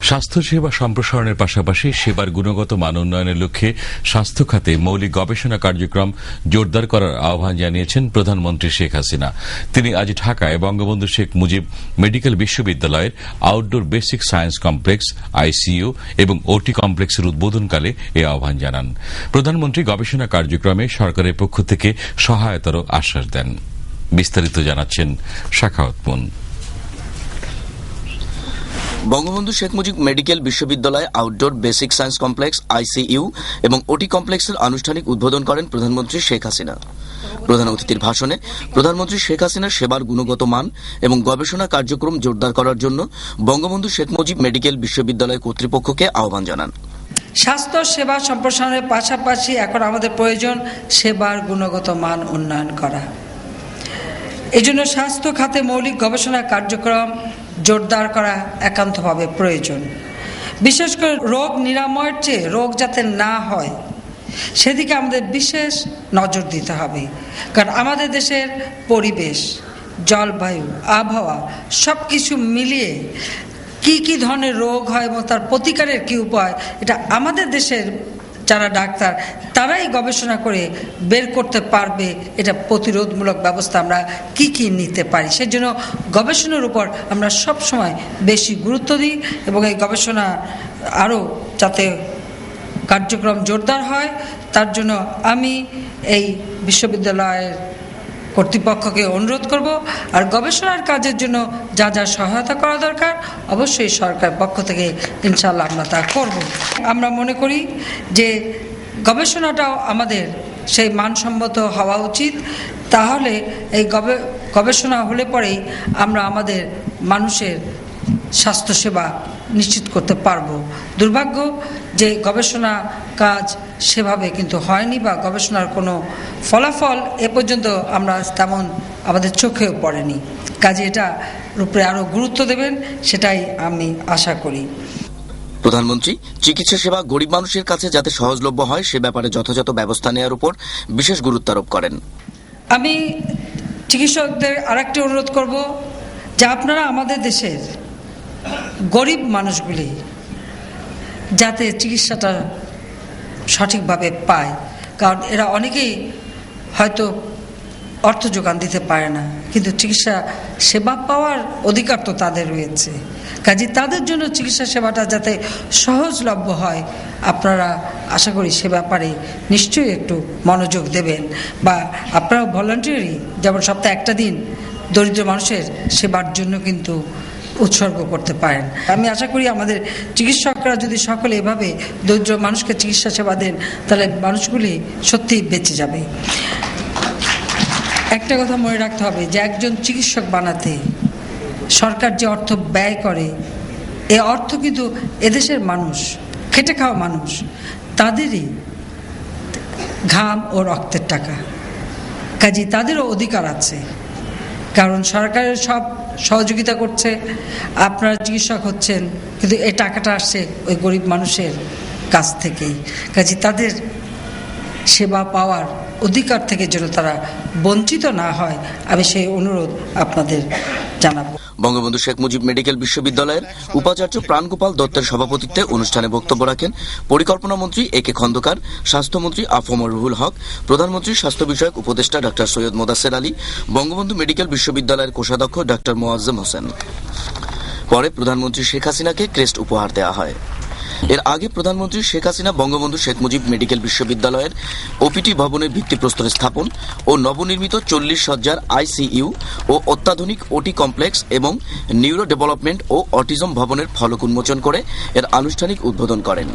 স্বাস্থ্যসেবা সম্প্রসারণের পাশাপাশি সেবার গুণগত মান উন্নয়নের লক্ষ্যে স্বাস্থ্য খাতে মৌলিক গবেষণা কার্যক্রম জোরদার করার আহ্বান জানিয়েছেন প্রধানমন্ত্রী শেখ হাসিনা। তিনি আজ ঢাকায় বঙ্গবন্ধু শেখ মুজিব মেডিকেল বিশ্ববিদ্যালয়ের outdoor basic science complex ICU এবং ওটি কমপ্লেক্সের উদ্বোধনকালে এই আহ্বান জানান। প্রধানমন্ত্রী গবেষণা কার্যক্রমে সরকারের পক্ষ থেকে সহায়তারও আশ্বাস দেন। বিস্তারিত জানাচ্ছেন শাখাওয়াত মুন। বঙ্গবন্ধু শেখ মুজিব মেডিকেল বিশ্ববিদ্যালয় outdoor basic science complex ICU এবং ওটি কমপ্লেক্সের আনুষ্ঠানিক উদ্বোধন করেন প্রধানমন্ত্রী শেখ হাসিনা। প্রধান অতিথির ভাষণে প্রধানমন্ত্রী শেখ হাসিনার সেবার গুণগত মান এবং গবেষণা কার্যক্রম জোরদার করার জন্য বঙ্গবন্ধু শেখ মুজিব মেডিকেল বিশ্ববিদ্যালয় কর্তৃপক্ষকে আহ্বান জানান। স্বাস্থ্য সেবা সম্প্রসারণের পাশাপাশি এখন আমাদের প্রয়োজন সেবার গুণগত মান উন্নয়ন করা। এজন্য স্বাস্থ্য খাতে মৌলিক গবেষণা কার্যক্রম জোরদার করা একান্তভাবে প্রয়োজন। বিশেষ করে রোগ নিরাময়ের চেয়ে রোগ যাতে না হয় সেদিকে আমাদের বিশেষ নজর দিতে হবে। কারণ আমাদের দেশের পরিবেশ, জলবায়ু, আবহাওয়া সব কিছু মিলিয়ে কি ধরনের রোগ হয় এবং তার প্রতিকারের কি উপায়, এটা আমাদের দেশের যারা ডাক্তার তারাই গবেষণা করে বের করতে পারবে এটা প্রতিরোধমূলক ব্যবস্থা আমরা কি নিতে পারি। সেজন্য গবেষণার উপর আমরা সব সময় বেশি গুরুত্ব দিই এবং এই গবেষণা আরও যাতে কার্যক্রম জোরদার হয় তার জন্য আমি এই বিশ্ববিদ্যালয়ের কর্তৃপক্ষকে অনুরোধ করব। আর গবেষণার কাজের জন্য যা যা সহায়তা করা দরকার অবশ্যই সরকার পক্ষ থেকে ইনশাআল্লাহ আমরা তা করব। আমরা মনে করি যে গবেষণাটাও আমাদের সেই মানসম্মত হওয়া উচিত। তাহলে এই গবেষণা হলে পরেই আমরা আমাদের মানুষের স্বাস্থ্যসেবা নিশ্চিত করতে পারব। দুর্ভাগ্য যে গবেষণা কাজ সেভাবে কিন্তু হয়নি বা গবেষণার কোনো ফলাফল এ পর্যন্ত আমরা তেমন আমাদের চোখেও পড়েনি। কাজে এটা উপরে আরও গুরুত্ব দেবেন সেটাই আমি আশা করি। প্রধানমন্ত্রী চিকিৎসা সেবা গরিব মানুষের কাছে যাতে সহজলভ্য হয় সে ব্যাপারে যথাযথ ব্যবস্থা নেওয়ার উপর বিশেষ গুরুত্ব আরোপ করেন। আমি চিকিৎসকদের আরেকটি অনুরোধ করব যে আপনারা আমাদের দেশের গরিব মানুষগুলি যাতে চিকিৎসাটা সঠিকভাবে পায়, কারণ এরা অনেকেই হয়তো অর্থ যোগান দিতে পারে না, কিন্তু চিকিৎসা সেবা পাওয়ার অধিকার তো তাদের রয়েছে। কাজে তাদের জন্য চিকিৎসা সেবাটা যাতে সহজলভ্য হয় আপনারা আশা করি সে ব্যাপারে নিশ্চয়ই একটু মনোযোগ দেবেন বা আপনারা ভলান্টিয়ারি যেমন সপ্তাহে একটা দিন দরিদ্র মানুষের সেবার জন্য কিন্তু উৎসর্গ করতে পারেন। আমি আশা করি আমাদের চিকিৎসকরা যদি সকলে এভাবে দরিদ্র মানুষকে চিকিৎসা সেবা দেন তাহলে মানুষগুলি সত্যিই বেঁচে যাবে। একটা কথা মনে রাখতে হবে যে একজন চিকিৎসক বানাতে সরকার যে অর্থ ব্যয় করে এ অর্থ কিন্তু এদেশের মানুষ, খেটে খাওয়া মানুষ, তাদেরই ঘাম ও রক্তের টাকা। কাজে তাদেরও অধিকার আছে, কারণ সরকারের সব সহযোগিতা করছে, আপনারা চিকিৎসক হচ্ছেন, কিন্তু এই টাকাটা আসছে ওই গরিব মানুষের কাছ থেকেই। কাজে তাদের সেবা পাওয়ার অধিকার থেকে যেন তারা বঞ্চিত না হয় আমি সেই অনুরোধ আপনাদের জানাবো। বঙ্গবন্ধু শেখ মুজিব মেডিকেল বিশ্ববিদ্যালয়ের উপাচার্য প্রাণগোপাল দত্তের সভাপতিত্বে অনুষ্ঠানে বক্তব্য রাখেন পরিকল্পনা মন্ত্রী একে খন্দকার, স্বাস্থ্যমন্ত্রী আফম রুহুল হক, প্রধানমন্ত্রীর স্বাস্থ্য বিষয়ক উপদেষ্টা ডাক্তার সৈয়দ মোদাসের আলী, বঙ্গবন্ধু মেডিকেল বিশ্ববিদ্যালয়ের কোষাধ্যক্ষ ডাক্তার মোয়াজ্জেম হোসেন। পরে প্রধানমন্ত্রী শেখ হাসিনাকে ক্রেস্ট উপহার দেওয়া হয়। এর আগে প্রধানমন্ত্রী শেখ হাসিনা বঙ্গবন্ধু শেখ মুজিব মেডিকেল বিশ্ববিদ্যালয়ের ওপিটি ভবনের ভিত্তিপ্রস্তর স্থাপন ও নবনির্মিত 40 শয্যার আইসিইউ ও অত্যাধুনিক ওটি কমপ্লেক্স এবং নিউরো ডেভেলপমেন্ট ও অটিজম ভবনের ফলক উন্মোচন করে এর আনুষ্ঠানিক উদ্বোধন করেন।